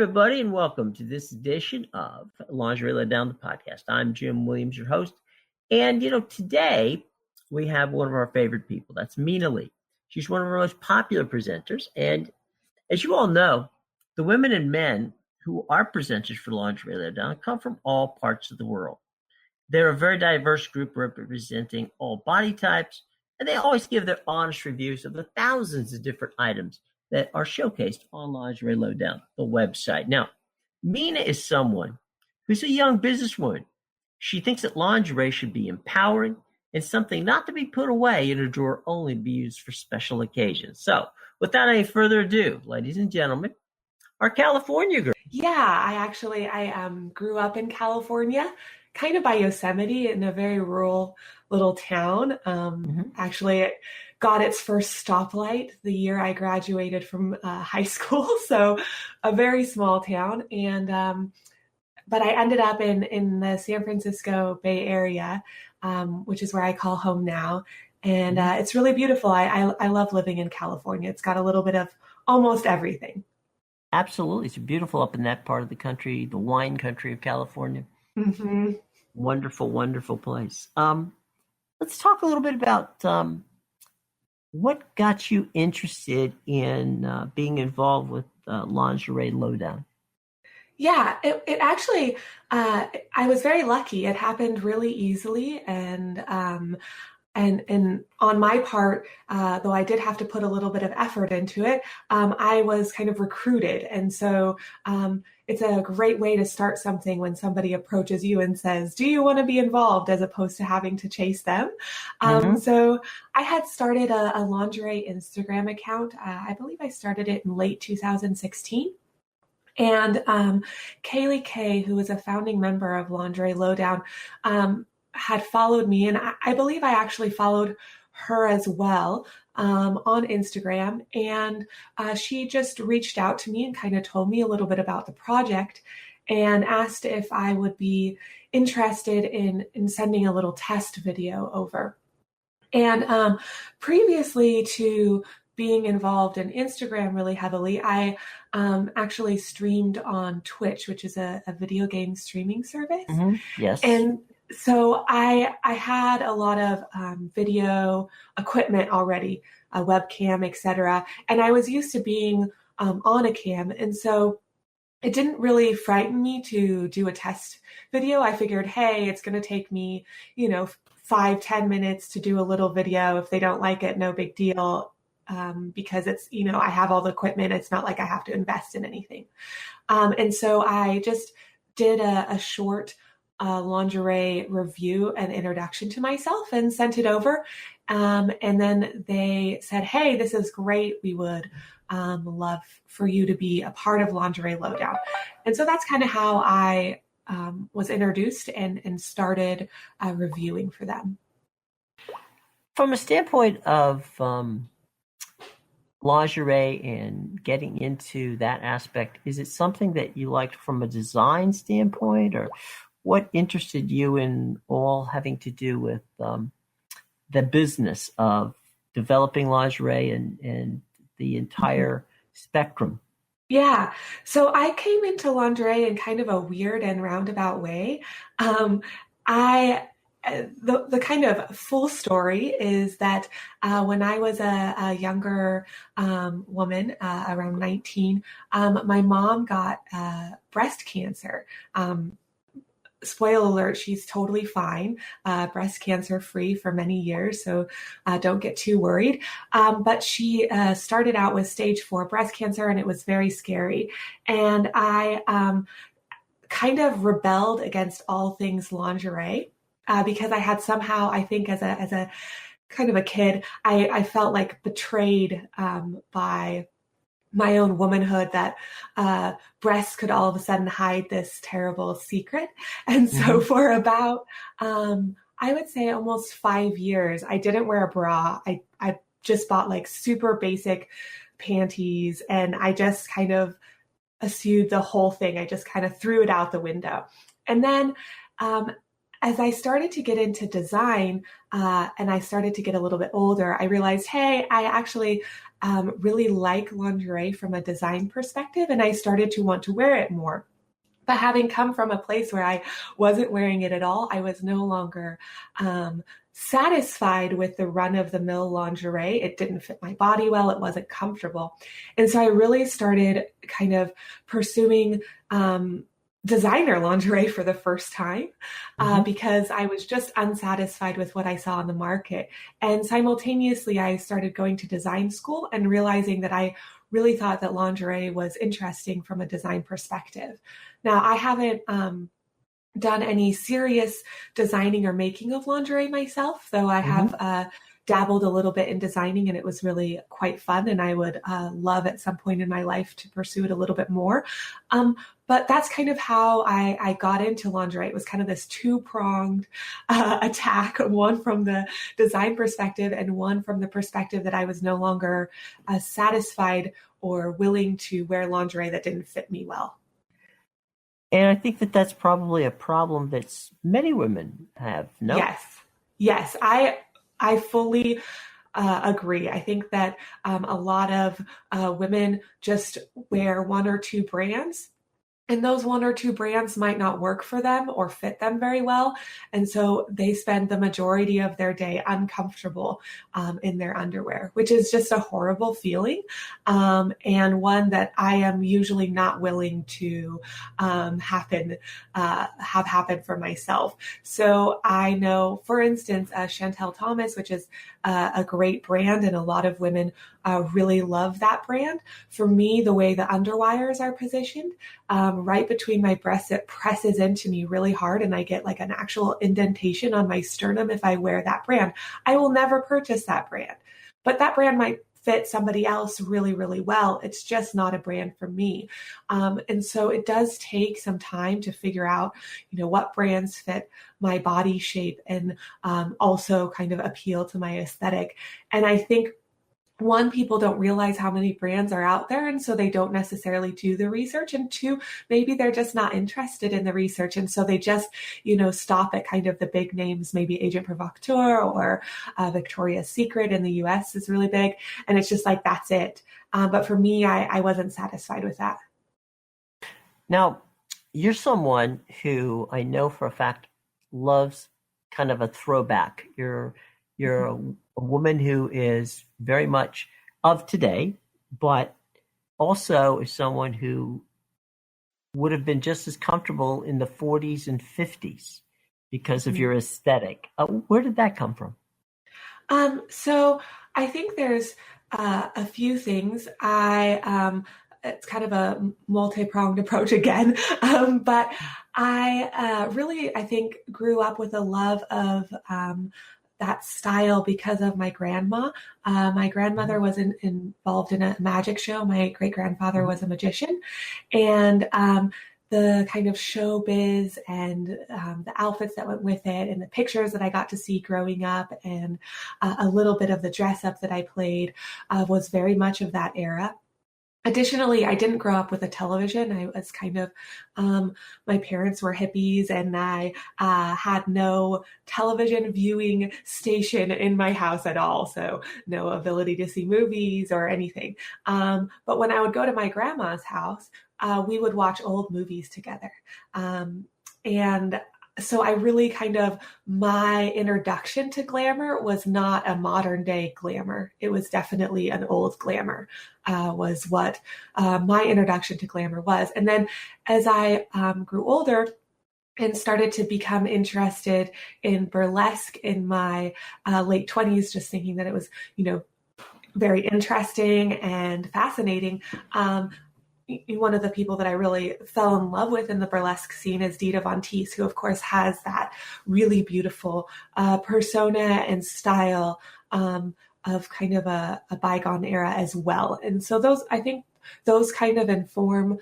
everybody, and welcome to this edition of Lingerie Lowdown, the podcast. I'm Jim Williams, your host. And, today we have one of our favorite people. That's Mina Lee. She's one of our most popular presenters. And as you all know, the women and men who are presenters for Lingerie Lowdown come from all parts of the world. They're a very diverse group representing all body types, and they always give their honest reviews of the thousands of different items that are showcased on Lingerie Lowdown, the website. Now, Mina is someone who's a young businesswoman. She thinks that lingerie should be empowering and something not to be put away in a drawer, only to be used for special occasions. So, without any further ado, ladies and gentlemen, our California girl. Yeah, I grew up in California, kind of by Yosemite in a very rural little town. Actually, it got its first stoplight the year I graduated from high school, so a very small town. And but I ended up in the San Francisco Bay Area, which is where I call home now. And it's really beautiful. I love living in California. It's got a little bit of almost everything. Absolutely. It's beautiful up in that part of the country, the wine country of California. Mm-hmm. Wonderful, wonderful place. Let's talk a little bit about what got you interested in being involved with Lingerie Lowdown. Yeah, it actually, I was very lucky. It happened really easily. And on my part, though I did have to put a little bit of effort into it, I was kind of recruited. And so it's a great way to start something when somebody approaches you and says, do you want to be involved, as opposed to having to chase them. So I had started a lingerie Instagram account. I believe I started it in late 2016. And Kaylee Kay, who was a founding member of Lingerie Lowdown, had followed me, and I believe I actually followed her as well on Instagram. And she just reached out to me and kind of told me a little bit about the project and asked if I would be interested in sending a little test video over. And previously to being involved in Instagram really heavily, I actually streamed on Twitch, which is a video game streaming service. Yes. And so I had a lot of video equipment already, a webcam, etc. And I was used to being on a cam. And so it didn't really frighten me to do a test video. I figured, hey, it's going to take me, 5-10 minutes to do a little video. If they don't like it, no big deal. Because it's, I have all the equipment. It's not like I have to invest in anything. And so I just did a short lingerie review and introduction to myself and sent it over. And then they said, hey, this is great. We would love for you to be a part of Lingerie Lowdown. And so that's kind of how I was introduced and started reviewing for them. From a standpoint of lingerie and getting into that aspect, is it something that you liked from a design standpoint, or what interested you in all having to do with the business of developing lingerie and the entire spectrum? Yeah. So I came into lingerie in kind of a weird and roundabout way. The kind of full story is that when I was a younger woman, around 19, my mom got breast cancer. Spoiler alert, she's totally fine, breast cancer free for many years, so don't get too worried. But she started out with stage 4 breast cancer, and it was very scary. And I kind of rebelled against all things lingerie because I had somehow, I think as a kind of a kid, I felt like betrayed by my own womanhood, that breasts could all of a sudden hide this terrible secret. And so for about, I would say almost 5 years, I didn't wear a bra. I just bought like super basic panties, and I just kind of eschewed the whole thing. I just kind of threw it out the window. And then as I started to get into design and I started to get a little bit older, I realized, hey, I actually really like lingerie from a design perspective, and I started to want to wear it more. But having come from a place where I wasn't wearing it at all, I was no longer satisfied with the run of the mill lingerie. It didn't fit my body well. It wasn't comfortable. And so I really started kind of pursuing designer lingerie for the first time because I was just unsatisfied with what I saw on the market. And simultaneously, I started going to design school and realizing that I really thought that lingerie was interesting from a design perspective. Now, I haven't done any serious designing or making of lingerie myself, though I have dabbled a little bit in designing, and it was really quite fun. And I would love at some point in my life to pursue it a little bit more. But that's kind of how I got into lingerie. It was kind of this two-pronged attack, one from the design perspective and one from the perspective that I was no longer satisfied or willing to wear lingerie that didn't fit me well. And I think that that's probably a problem that many women have. No? Yes, I fully agree. I think that a lot of women just wear one or two brands, and those one or two brands might not work for them or fit them very well. And so they spend the majority of their day uncomfortable in their underwear, which is just a horrible feeling, and one that I am usually not willing to have happen for myself. So I know, for instance, Chantel Thomas, which is a great brand, and a lot of women really love that brand. For me, the way the underwires are positioned, right between my breasts, it presses into me really hard, and I get like an actual indentation on my sternum if I wear that brand. I will never purchase that brand, but that brand might fit somebody else really, really well. It's just not a brand for me. And so it does take some time to figure out, what brands fit my body shape and also kind of appeal to my aesthetic. And I think one, people don't realize how many brands are out there, and so they don't necessarily do the research. And two, maybe they're just not interested in the research, and so they just, stop at kind of the big names. Maybe Agent Provocateur or Victoria's Secret in the US is really big, and it's just like, that's it. But for me, I wasn't satisfied with that. Now, you're someone who I know for a fact loves kind of a throwback. You're a woman who is very much of today, but also is someone who would have been just as comfortable in the 40s and 50s because of your aesthetic. Where did that come from? So I think there's a few things. It's kind of a multi-pronged approach again, but I think grew up with a love of that style because of my grandma. My grandmother was involved in a magic show. My great-grandfather was a magician. And the kind of showbiz and the outfits that went with it and the pictures that I got to see growing up and a little bit of the dress up that I played was very much of that era. Additionally, I didn't grow up with a television. I was kind of, my parents were hippies, and I had no television viewing station in my house at all. So no ability to see movies or anything. But when I would go to my grandma's house, we would watch old movies together. And so I really kind of, my introduction to glamour was not a modern day glamour. It was definitely an old glamour, was what my introduction to glamour was. And then as I grew older and started to become interested in burlesque in my late 20s, just thinking that it was, very interesting and fascinating, one of the people that I really fell in love with in the burlesque scene is Dita Von Teese, who of course has that really beautiful persona and style of kind of a bygone era as well. And so I think those kind of inform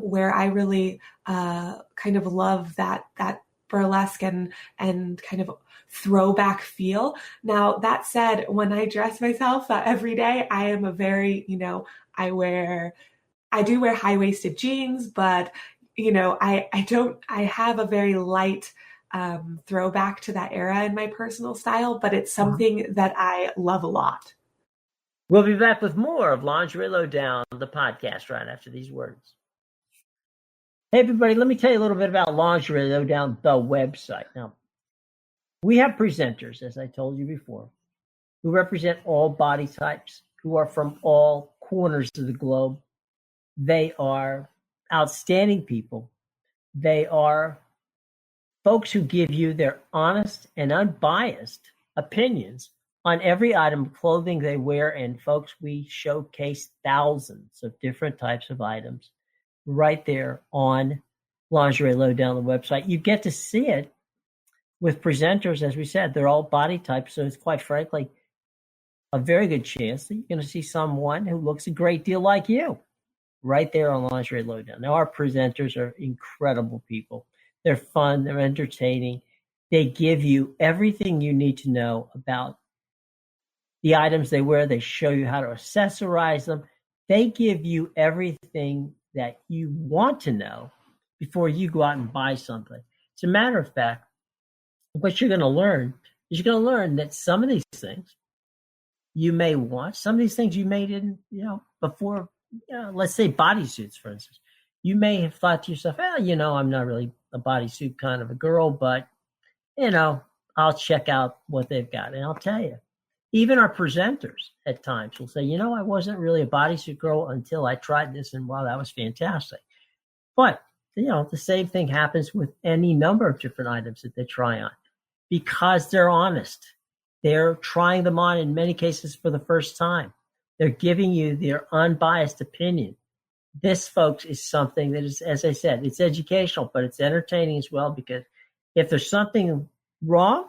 where I really kind of love that burlesque and kind of throwback feel. Now, that said, when I dress myself every day, I am a very, I do wear high-waisted jeans, but, I have a very light throwback to that era in my personal style, but it's something that I love a lot. We'll be back with more of Lingerie Lowdown, the podcast, right after these words. Hey, everybody, let me tell you a little bit about Lingerie Lowdown, the website. Now, we have presenters, as I told you before, who represent all body types, who are from all corners of the globe. They are outstanding people. They are folks who give you their honest and unbiased opinions on every item of clothing they wear. And folks, we showcase thousands of different types of items right there on Lingerie Lowdown, the website. You get to see it with presenters, as we said, they're all body types. So it's quite frankly a very good chance that you're going to see someone who looks a great deal like you right there on Lingerie Lowdown. Now, our presenters are incredible people. They're fun. They're entertaining. They give you everything you need to know about the items they wear. They show you how to accessorize them. They give you everything that you want to know before you go out and buy something. As a matter of fact, what you're going to learn is you're going to learn that some of these things you may want, some of these things you may didn't, before, let's say bodysuits, for instance. You may have thought to yourself, I'm not really a bodysuit kind of a girl, but, I'll check out what they've got. And I'll tell you, even our presenters at times will say, I wasn't really a bodysuit girl until I tried this, and wow, that was fantastic. But, the same thing happens with any number of different items that they try on because they're honest. They're trying them on in many cases for the first time. They're giving you their unbiased opinion. This, folks, is something that is, as I said, it's educational, but it's entertaining as well, because if there's something wrong,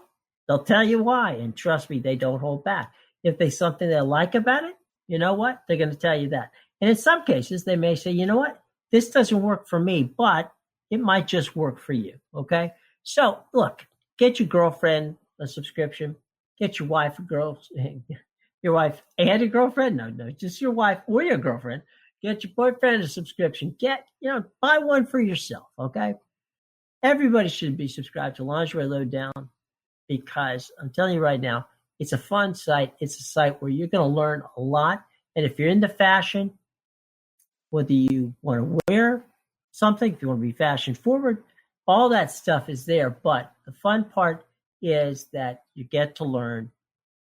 they'll tell you why. And trust me, they don't hold back. If there's something they like about it, you know what? They're going to tell you that. And in some cases, they may say, you know what? This doesn't work for me, but it might just work for you. Okay. So look, get your girlfriend a subscription, get your wife your wife and a girlfriend. No, just your wife or your girlfriend. Get your boyfriend a subscription. Buy one for yourself. Okay. Everybody should be subscribed to Lingerie Lowdown, because I'm telling you right now, it's a fun site. It's a site where you're going to learn a lot. And if you're into fashion, whether you want to wear something, if you want to be fashion forward, all that stuff is there. But the fun part is that you get to learn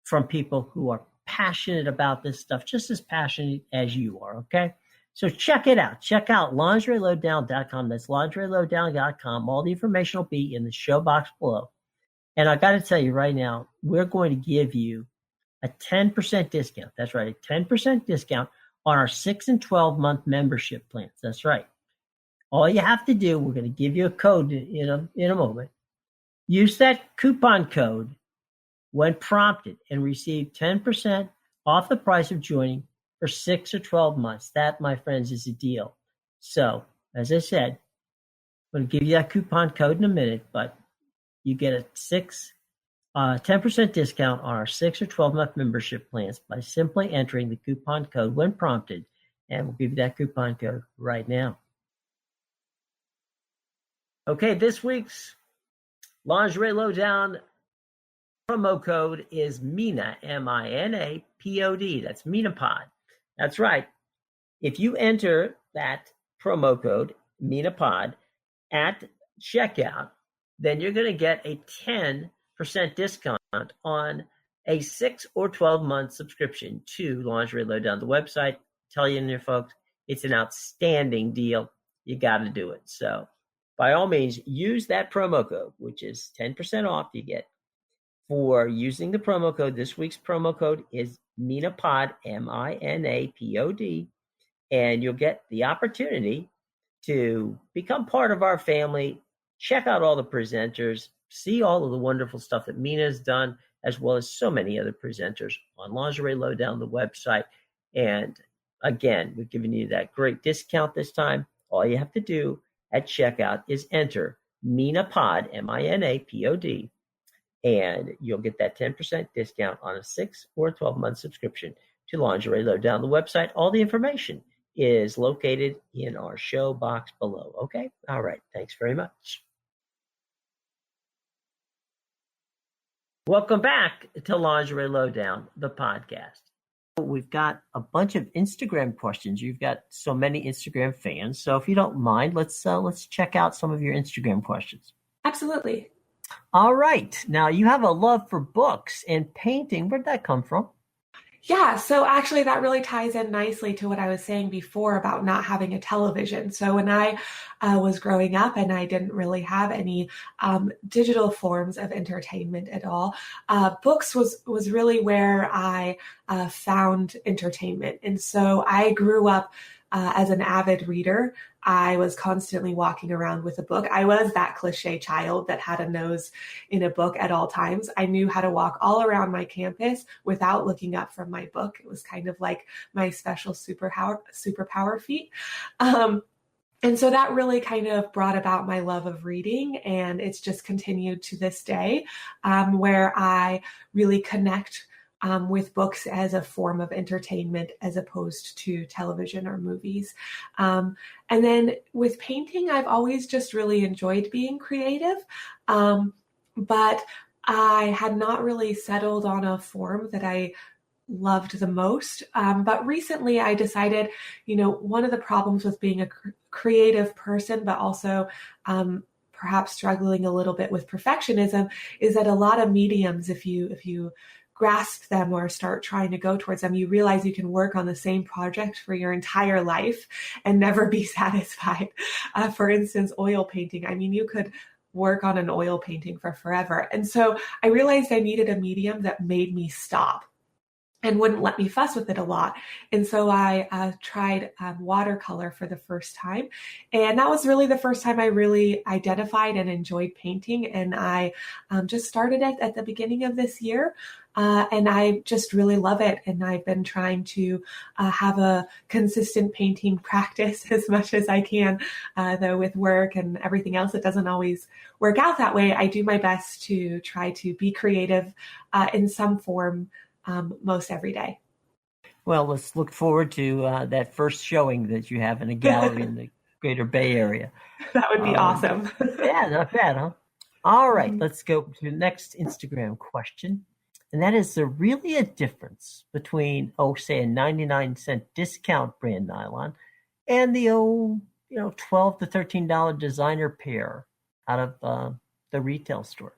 from people who are passionate about this stuff, just as passionate as you are. Okay. So check it out. Check out lingerielowdown.com. That's lingerielowdown.com. All the information will be in the show box below. And I got to tell you right now, we're going to give you a 10% discount. That's right, a 10% discount on our 6 and 12-month membership plans. That's right. All you have to do, we're going to give you a code in a moment. Use that coupon code when prompted and receive 10% off the price of joining for 6 or 12 months. That, my friends, is a deal. So, as I said, I'm going to give you that coupon code in a minute, but you get a 10% discount on our 6 or 12-month membership plans by simply entering the coupon code when prompted. And we'll give you that coupon code right now. Okay, this week's Lingerie Lowdown promo code is Mina, M-I-N-A-P-O-D. That's MinaPod. That's right. If you enter that promo code, MinaPod, at checkout, then you're going to get a 10% discount on a 6 or 12-month subscription to Lingerie Lowdown, the website. Tell you and your folks, it's an outstanding deal. You got to do it. So by all means, use that promo code, which is 10% off you get for using the promo code. This week's promo code is MinaPod, M-I-N-A-P-O-D, and you'll get the opportunity to become part of our family. Check out all the presenters, see all of the wonderful stuff that Mina has done, as well as so many other presenters on Lingerie Lowdown, the website. And again, we're giving you that great discount this time. All you have to do at checkout is enter MinaPod, M-I-N-A-P-O-D, and you'll get that 10% discount on a 6 or 12-month subscription to Lingerie Lowdown, the website. All the information is located in our show box below. Okay? All right. Thanks very much. Welcome back to Lingerie Lowdown, the podcast. We've got a bunch of Instagram questions. You've got so many Instagram fans. So if you don't mind, let's check out some of your Instagram questions. Absolutely. All right. Now you have a love for books and painting. Where'd that come from? Yeah, so actually that really ties in nicely to what I was saying before about not having a television. So when I was growing up and I didn't really have any digital forms of entertainment at all, books was really where I found entertainment. And so I grew up as an avid reader. I was constantly walking around with a book. I was that cliche child that had a nose in a book at all times. I knew how to walk all around my campus without looking up from my book. It was kind of like my special superpower feat. And so that really kind of brought about my love of reading, and it's just continued to this day, where I really connect with books as a form of entertainment as opposed to television or movies. And then with painting, I've always just really enjoyed being creative, but I had not really settled on a form that I loved the most. But recently I decided, one of the problems with being a creative person, but also perhaps struggling a little bit with perfectionism, is that a lot of mediums, if you grasp them or start trying to go towards them, you realize you can work on the same project for your entire life and never be satisfied. For instance, oil painting. I mean, you could work on an oil painting for forever. And so I realized I needed a medium that made me stop and wouldn't let me fuss with it a lot. And so I tried watercolor for the first time. And that was really the first time I really identified and enjoyed painting. And I just started it at the beginning of this year. And I just really love it. And I've been trying to have a consistent painting practice as much as I can, though with work and everything else, it doesn't always work out that way. I do my best to try to be creative in some form most every day. Well, let's look forward to that first showing that you have in a gallery in the Greater Bay Area. That would be awesome. Yeah, not bad, huh? All right, Mm-hmm. Let's go to the next Instagram question. And that is there really a difference between, say, a 99-cent discount brand nylon and the $12 to $13 designer pair out of the retail store?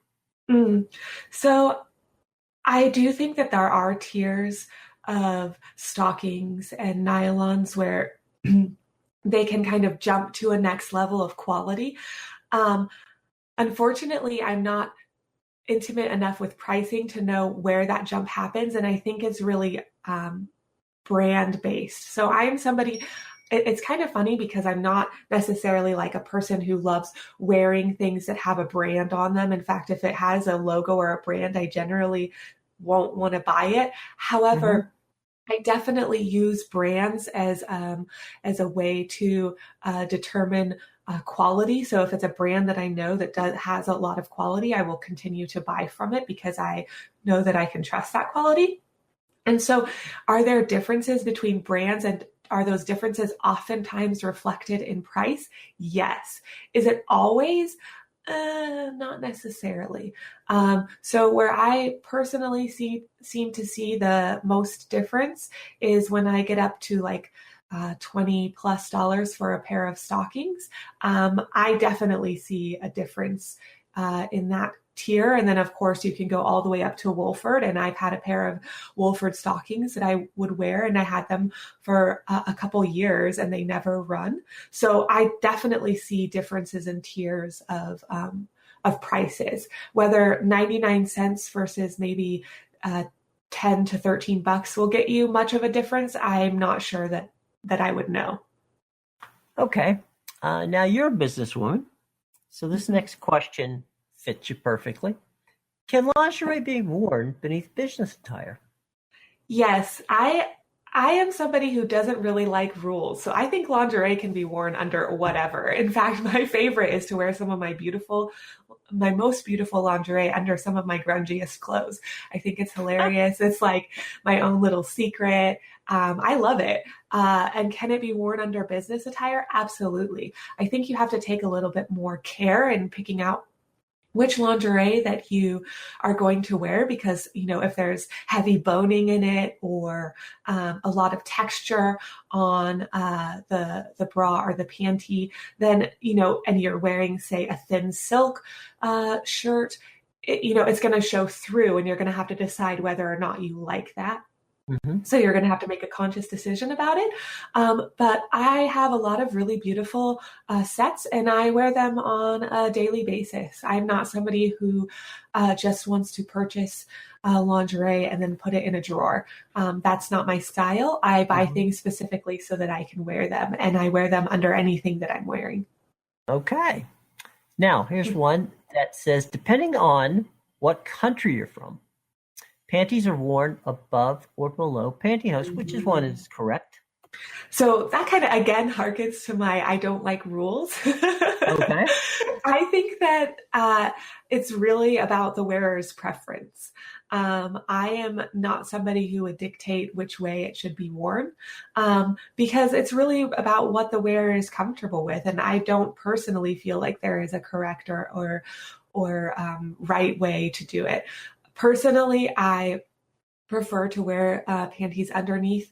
So I do think that there are tiers of stockings and nylons where they can kind of jump to a next level of quality. Unfortunately, I'm not intimate enough with pricing to know where that jump happens. And I think it's really brand based. So I am somebody, it's kind of funny because I'm not necessarily like a person who loves wearing things that have a brand on them. In fact, if it has a logo or a brand, I generally won't want to buy it. However, I definitely use brands as a way to determine quality. So if it's a brand that I know that has a lot of quality, I will continue to buy from it because I know that I can trust that quality. And so are there differences between brands, and are those differences oftentimes reflected in price? Yes. Is it always? Not necessarily. So where I personally seem to see the most difference is when I get up to like $20+ for a pair of stockings. I definitely see a difference in that tier. And then of course you can go all the way up to Wolford, and I've had a pair of Wolford stockings that I would wear, and I had them for a couple years and they never run. So I definitely see differences in tiers of prices, whether 99 cents versus maybe 10 to 13 bucks will get you much of a difference. I'm not sure that I would know. Okay. Now you're a businesswoman. So this next question fits you perfectly. Can lingerie be worn beneath business attire? Yes, I am somebody who doesn't really like rules. So I think lingerie can be worn under whatever. In fact, my favorite is to wear some of my most beautiful lingerie under some of my grungiest clothes. I think it's hilarious. It's like my own little secret. I love it. And can it be worn under business attire? Absolutely. I think you have to take a little bit more care in picking out which lingerie that you are going to wear, because if there's heavy boning in it or a lot of texture on the bra or the panty, then and you're wearing, say, a thin silk shirt, it's going to show through, and you're going to have to decide whether or not you like that. Mm-hmm. So you're going to have to make a conscious decision about it. But I have a lot of really beautiful sets, and I wear them on a daily basis. I'm not somebody who just wants to purchase lingerie and then put it in a drawer. That's not my style. I buy things specifically so that I can wear them, and I wear them under anything that I'm wearing. Okay. Now, here's one that says, depending on what country you're from, panties are worn above or below pantyhose. Which is one is correct? So that kind of, again, harkens to my I don't like rules. Okay. I think that it's really about the wearer's preference. I am not somebody who would dictate which way it should be worn, because it's really about what the wearer is comfortable with. And I don't personally feel like there is a correct or right way to do it. Personally, I prefer to wear panties underneath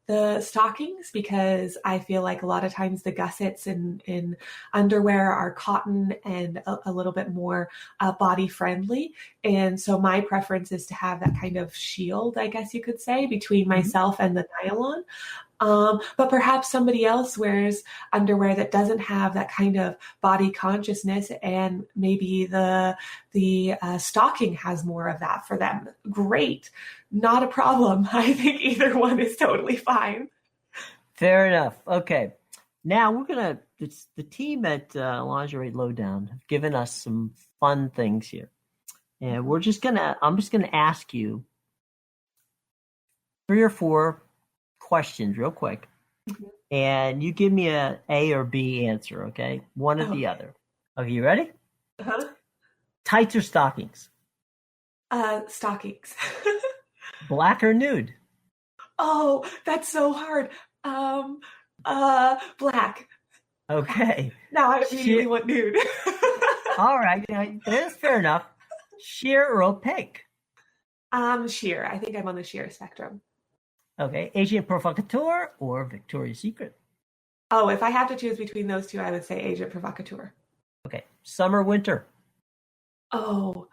the stockings, because I feel like a lot of times the gussets in underwear are cotton and a little bit more body friendly. And so my preference is to have that kind of shield, I guess you could say, between myself and the nylon. But perhaps somebody else wears underwear that doesn't have that kind of body consciousness, and maybe the stocking has more of that for them. Great. Not a problem. I think either one is totally fine. Fair enough. Okay. Now it's the team at Lingerie Lowdown have given us some fun things here. And I'm just going to ask you 3 or 4 questions real quick. And you give me a or B answer, okay? One or the other. Okay, you ready? Uh-huh. Tights or stockings? Stockings. Black or nude? Oh, that's so hard. Black. Okay. Now I immediately want nude. All right, that's fair enough. Sheer or opaque? Sheer. I think I'm on the sheer spectrum. Okay, Agent Provocateur or Victoria's Secret? Oh, if I have to choose between those two, I would say Agent Provocateur. Okay, summer, winter? Oh,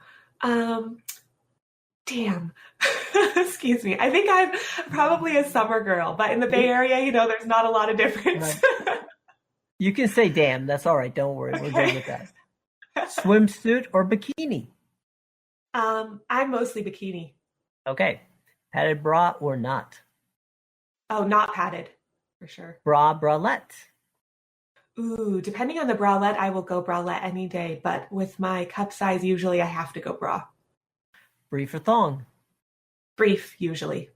damn. Excuse me. I think I'm probably a summer girl, but in the Bay Area, there's not a lot of difference. Right. You can say damn. That's all right. Don't worry. We're good with that. Swimsuit or bikini? I'm mostly bikini. Okay. Padded bra or not? Oh, not padded, for sure. Bralette? Ooh, depending on the bralette, I will go bralette any day, but with my cup size, usually I have to go bra. Brief or thong? Brief, usually.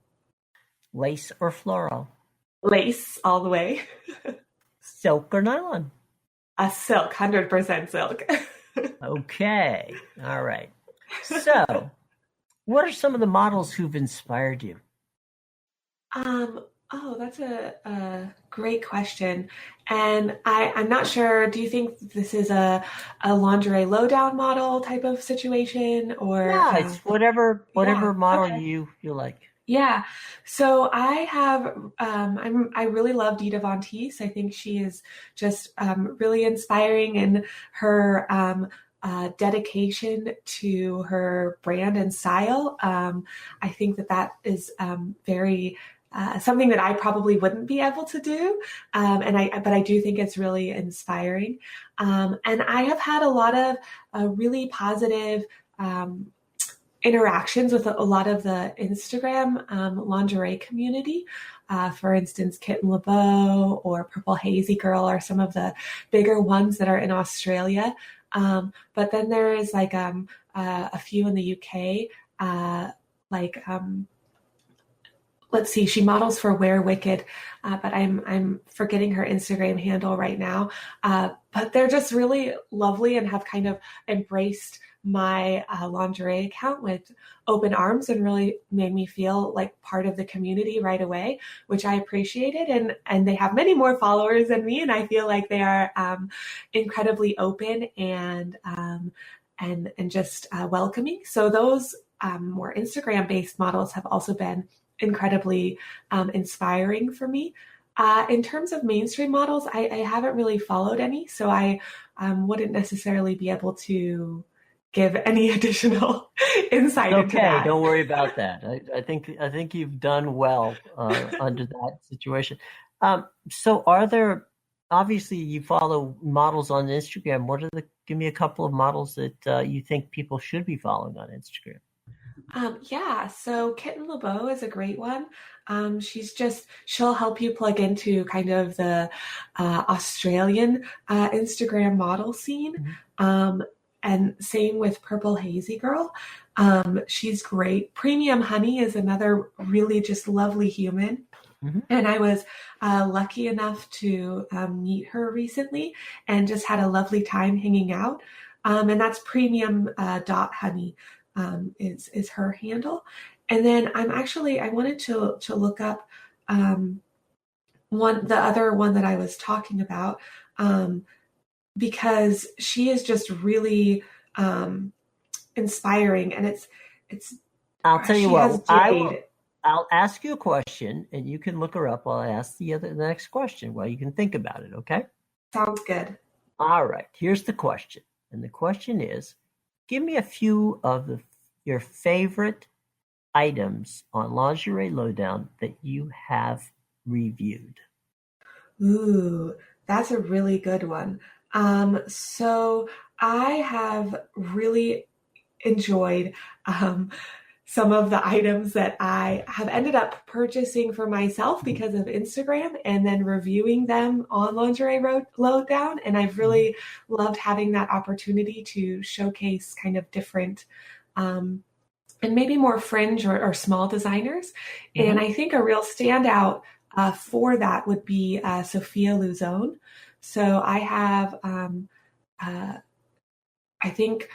Lace or floral? Lace, all the way. Silk or nylon? A silk, 100% silk. Okay. All right. So, what are some of the models who've inspired you? Oh, that's a great question. And I'm not sure, do you think this is a lingerie lowdown model type of situation, or? Yeah, it's whatever model okay. you like. Yeah. So I have, I really love Dita Von Teese. I think she is just really inspiring in her dedication to her brand and style. I think that is very something that I probably wouldn't be able to do, but I do think it's really inspiring. And I have had a lot of really positive interactions with a lot of the Instagram lingerie community. For instance, Kitten LeBeau or Purple Hazy Girl are some of the bigger ones that are in Australia. But then there is like a few in the UK, let's see, she models for Wear Wicked, but I'm forgetting her Instagram handle right now. But they're just really lovely and have kind of embraced my lingerie account with open arms and really made me feel like part of the community right away, which I appreciated. And they have many more followers than me, and I feel like they are incredibly open and just welcoming. So those more Instagram based models have also been incredibly inspiring for me. In terms of mainstream models, I haven't really followed any, so I wouldn't necessarily be able to give any additional insight into Okay, that. don't worry about that. I think you've done well under that situation. So are there, obviously you follow models on Instagram. Give me a couple of models that you think people should be following on Instagram. Yeah, so Kitten LeBeau is a great one. She'll help you plug into kind of the Australian Instagram model scene. And same with Purple Hazy Girl. She's great. Premium Honey is another really just lovely human. And I was lucky enough to meet her recently and just had a lovely time hanging out. And that's premium dot honey is her handle. And then I wanted to look up the other one that I was talking about because she is just really inspiring, and it's. I'll tell you she what. has jade. I'll ask you a question, and you can look her up while I ask the next question. While you can think about it. Okay. Sounds good. All right. Here's the question, and the question is: give me a few of your favorite items on Lingerie Lowdown that you have reviewed. Ooh, that's a really good one. So I have really enjoyed some of the items that I have ended up purchasing for myself because of Instagram and then reviewing them on Lingerie Lowdown. And I've really loved having that opportunity to showcase kind of different and maybe more fringe or small designers. And I think a real standout for that would be Sophia Luzon. So I have, I think,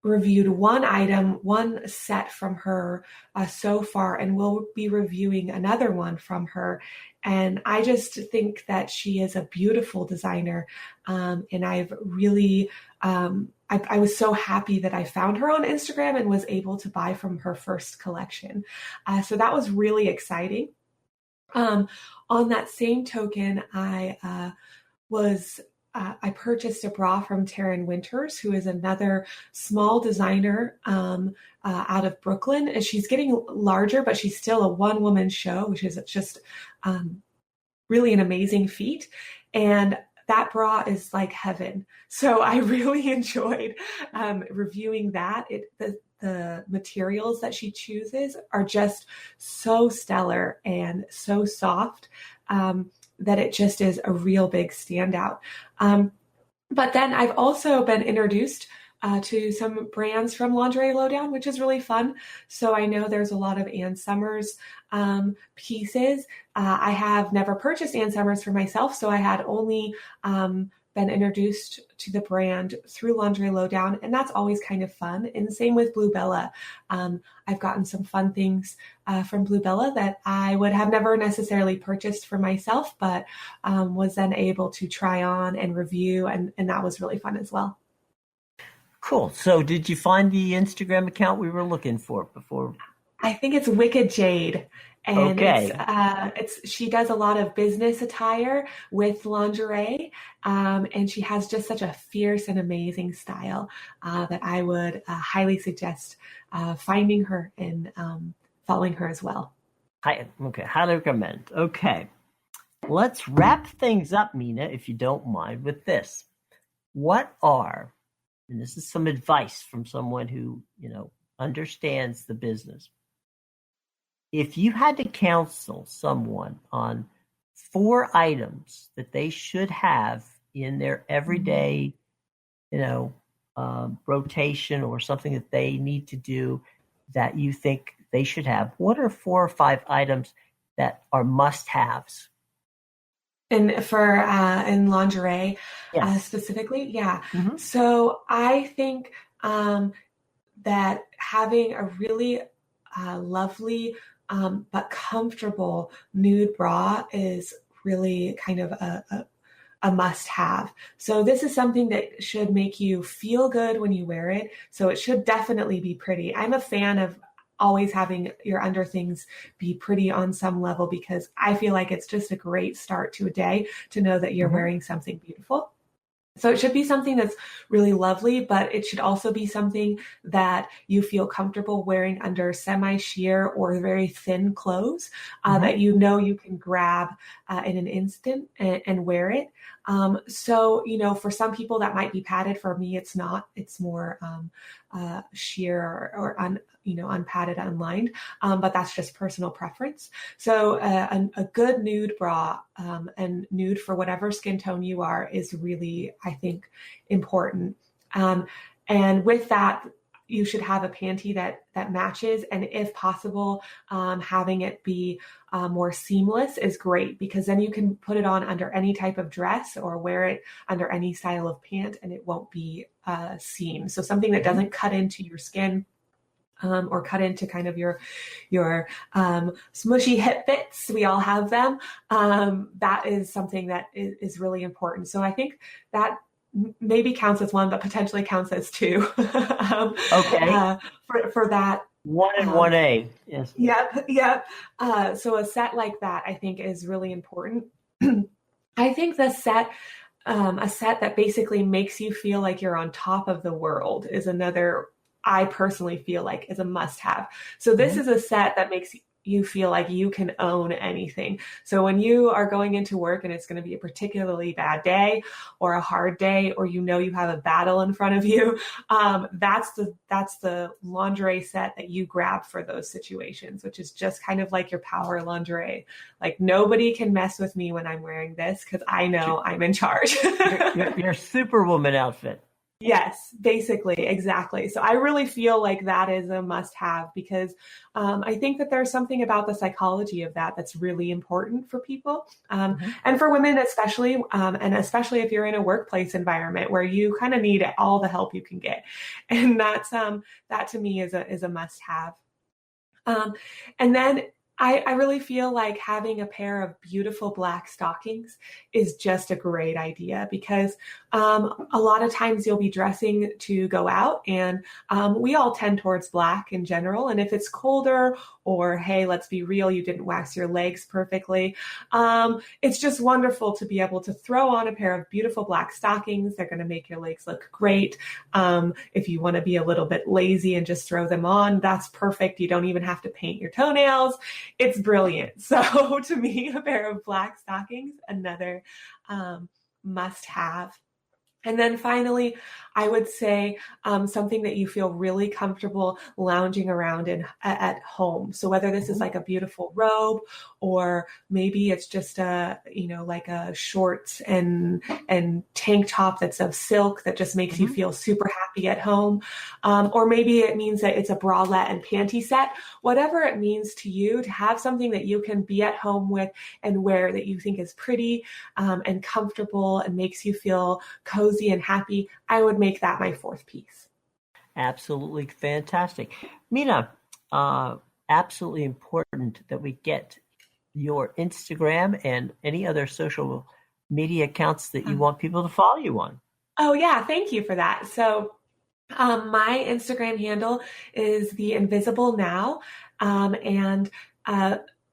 reviewed one set from her so far, and we'll be reviewing another one from her. And I just think that she is a beautiful designer. And I've really, I was so happy that I found her on Instagram and was able to buy from her first collection. So that was really exciting. On that same token, I purchased a bra from Taryn Winters, who is another small designer out of Brooklyn. And she's getting larger, but she's still a one-woman show, which is just really an amazing feat. And that bra is like heaven. So I really enjoyed reviewing that. The materials that she chooses are just so stellar and so soft that it just is a real big standout. But then I've also been introduced to some brands from Lingerie Lowdown, which is really fun. So I know there's a lot of Ann Summers pieces. I have never purchased Ann Summers for myself, so I had only been introduced to the brand through Lingerie Lowdown, and that's always kind of fun. And same with Blue Bella. I've gotten some fun things from Blue Bella that I would have never necessarily purchased for myself, but was then able to try on and review, and that was really fun as well. Cool. So did you find the Instagram account we were looking for before? I think it's Wicked Jade. And Okay. she does a lot of business attire with lingerie, and she has just such a fierce and amazing style that I would highly suggest finding her and following her as well. Okay, highly recommend. Okay, let's wrap things up, Mina, if you don't mind, with this. And this is some advice from someone who, understands the business. If you had to counsel someone on 4 items that they should have in their everyday, rotation or something that they need to do that you think they should have? What are 4 or 5 items that are must-haves? And for in lingerie Yes. specifically, yeah. Mm-hmm. So I think that having a really lovely but comfortable nude bra is really kind of a must have. So this is something that should make you feel good when you wear it. So it should definitely be pretty. I'm a fan of always having your under things be pretty on some level because I feel like it's just a great start to a day to know that you're wearing something beautiful. So it should be something that's really lovely, but it should also be something that you feel comfortable wearing under semi-sheer or very thin clothes that you know you can grab in an instant and wear it. So, for some people that might be padded. For me, it's not. It's more sheer or unpadded, unlined, but that's just personal preference. So a good nude bra and nude for whatever skin tone you are is really, I think, important. And with that, you should have a panty that matches, and if possible, having it be more seamless is great because then you can put it on under any type of dress or wear it under any style of pant, and it won't be seam. So something that doesn't cut into your skin. Or cut into kind of your smushy hip bits. We all have them. That is something that is really important. So I think that maybe counts as one, but potentially counts as two. Okay. For that. 1 and 1A. Yes. Yep. So a set like that, I think, is really important. I think a set that basically makes you feel like you're on top of the world is another, I personally feel like, is a must-have. So this is a set that makes you feel like you can own anything. So when you are going into work and it's going to be a particularly bad day or a hard day, or you have a battle in front of you, that's the lingerie set that you grab for those situations, which is just kind of like your power lingerie. Like nobody can mess with me when I'm wearing this because I know I'm in charge. your Superwoman outfit. Yes, basically, exactly. So I really feel like that is a must-have because I think that there's something about the psychology of that that's really important for people and for women especially, and especially if you're in a workplace environment where you kind of need all the help you can get, and that's that to me is a must-have. And then I really feel like having a pair of beautiful black stockings is just a great idea because a lot of times you'll be dressing to go out, and we all tend towards black in general. And if it's colder, or hey, let's be real, you didn't wax your legs perfectly, it's just wonderful to be able to throw on a pair of beautiful black stockings. They're going to make your legs look great. If you want to be a little bit lazy and just throw them on, that's perfect. You don't even have to paint your toenails. It's brilliant. So to me, a pair of black stockings, another must have. And then finally, I would say something that you feel really comfortable lounging around in at home. So whether this is like a beautiful robe, or maybe it's just like a shorts and tank top that's of silk that just makes you feel super happy at home. Or maybe it means that it's a bralette and panty set. Whatever it means to you, to have something that you can be at home with and wear that you think is pretty and comfortable and makes you feel cozy and happy, I would make that my fourth piece. Absolutely fantastic. Mina, absolutely important that we get your Instagram and any other social media accounts that you want people to follow you on. Oh yeah, thank you for that. So my Instagram handle is The Invisible Now, and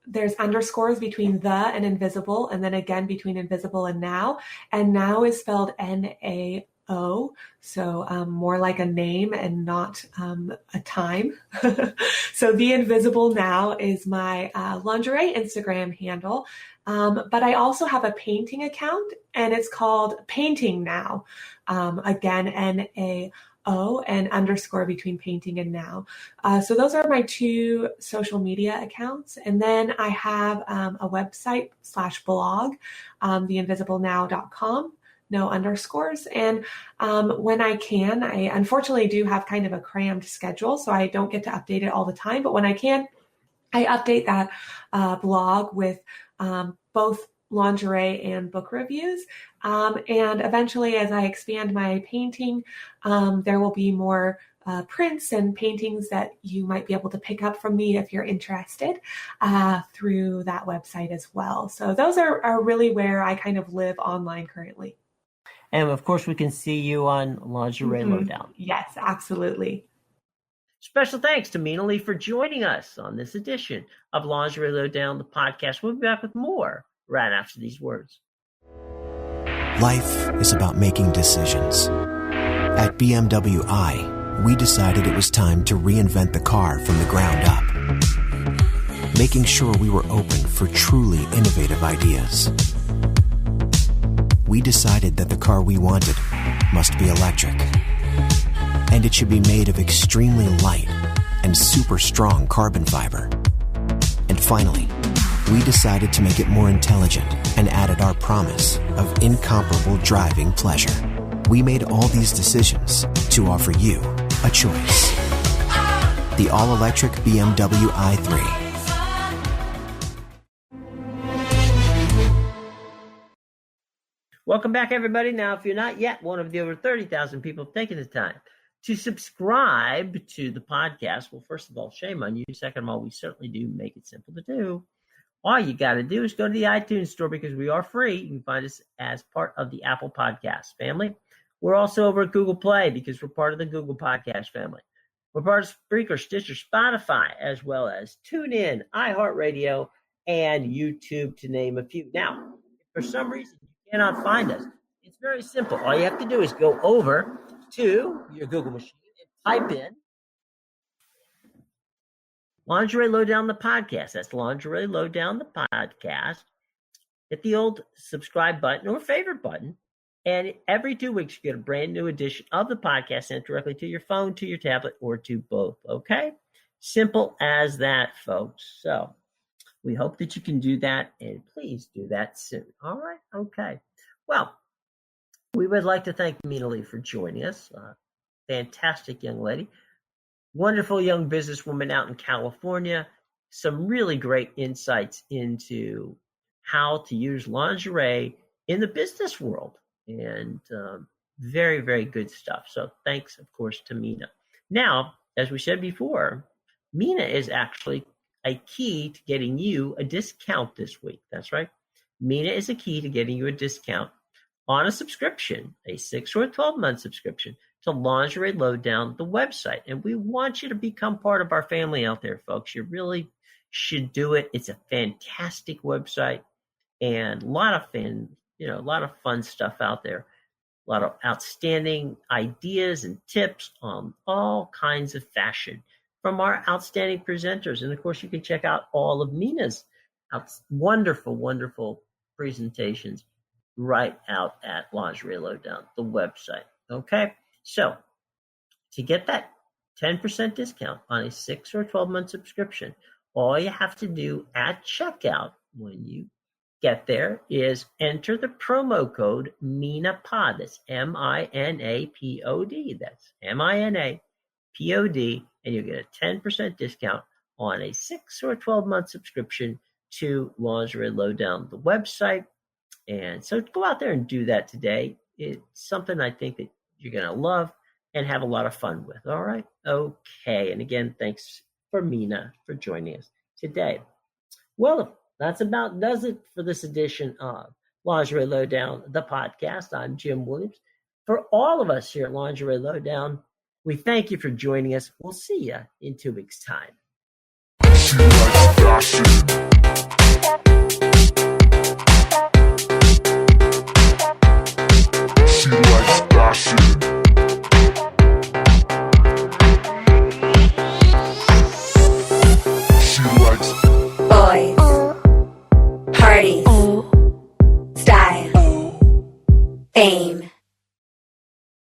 there's underscores between the and invisible, and then again between invisible and now. And now is spelled N-A-O, so more like a name and not a time. So The Invisible Now is my lingerie Instagram handle. But I also have a painting account, and it's called Painting Now. Again, N-A-O and underscore between painting and now. So those are my two social media accounts. And then I have a website /blog, theinvisiblenow.com, no underscores. And when I can, I unfortunately do have kind of a crammed schedule, so I don't get to update it all the time. But when I can, I update that blog with both lingerie and book reviews. And eventually, as I expand my painting, there will be more prints and paintings that you might be able to pick up from me if you're interested through that website as well. So those are really where I kind of live online currently. And of course, we can see you on Lingerie Lowdown. Yes, absolutely. Special thanks to Mina Lee for joining us on this edition of Lingerie Lowdown, the podcast. We'll be back with more right after these words. Life is about making decisions. At BMW I, we decided it was time to reinvent the car from the ground up, making sure we were open for truly innovative ideas. We decided that the car we wanted must be electric, and it should be made of extremely light and super strong carbon fiber. And finally, we decided to make it more intelligent and added our promise of incomparable driving pleasure. We made all these decisions to offer you a choice. The all-electric BMW i3. Welcome back, everybody. Now, if you're not yet one of the over 30,000 people taking the time to subscribe to the podcast, well, first of all, shame on you. Second of all, we certainly do make it simple to do. All you got to do is go to the iTunes store because we are free. You can find us as part of the Apple Podcast family. We're also over at Google Play because we're part of the Google Podcast family. We're part of Spreaker, Stitcher, Spotify, as well as TuneIn, iHeartRadio, and YouTube, to name a few. Now, if for some reason you cannot find us, it's very simple. All you have to do is go over to your Google machine and type in Lingerie Lowdown, the podcast. That's Lingerie Lowdown, the podcast. Hit the old subscribe button or favorite button. And every 2 weeks, you get a brand new edition of the podcast sent directly to your phone, to your tablet, or to both. Okay? Simple as that, folks. So we hope that you can do that, and please do that soon. All right? Okay. Well, we would like to thank Mina Lee for joining us. Fantastic young lady. Wonderful young businesswoman out in California. Some really great insights into how to use lingerie in the business world. And very, very good stuff. So thanks, of course, to Mina. Now, as we said before, Mina is actually a key to getting you a discount this week. That's right. Mina is a key to getting you a discount on a subscription, a 6 or a 12-month subscription to Lingerie Lowdown, the website. And we want you to become part of our family out there, folks. You really should do it. It's a fantastic website and a lot of fun stuff out there. A lot of outstanding ideas and tips on all kinds of fashion from our outstanding presenters. And of course, you can check out all of Mina's wonderful, wonderful presentations right out at Lingerie Lowdown, the website. Okay, so to get that 10% discount on a 6 or 12-month subscription, all you have to do at checkout when you get there is enter the promo code MINAPOD. That's MINAPOD. That's MINAPOD, and you'll get a 10% discount on a 6 or 12-month subscription to Lingerie Lowdown, the website. And so go out there and do that today. It's something I think that you're going to love and have a lot of fun with. All right? Okay. And again, thanks for Mina for joining us today. Well, that's about does it for this edition of Lingerie Lowdown, the podcast. I'm Jim Williams. For all of us here at Lingerie Lowdown, we thank you for joining us. We'll see you in 2 weeks' time. She likes fashion. She likes fashion. She likes boys, parties, style, fame.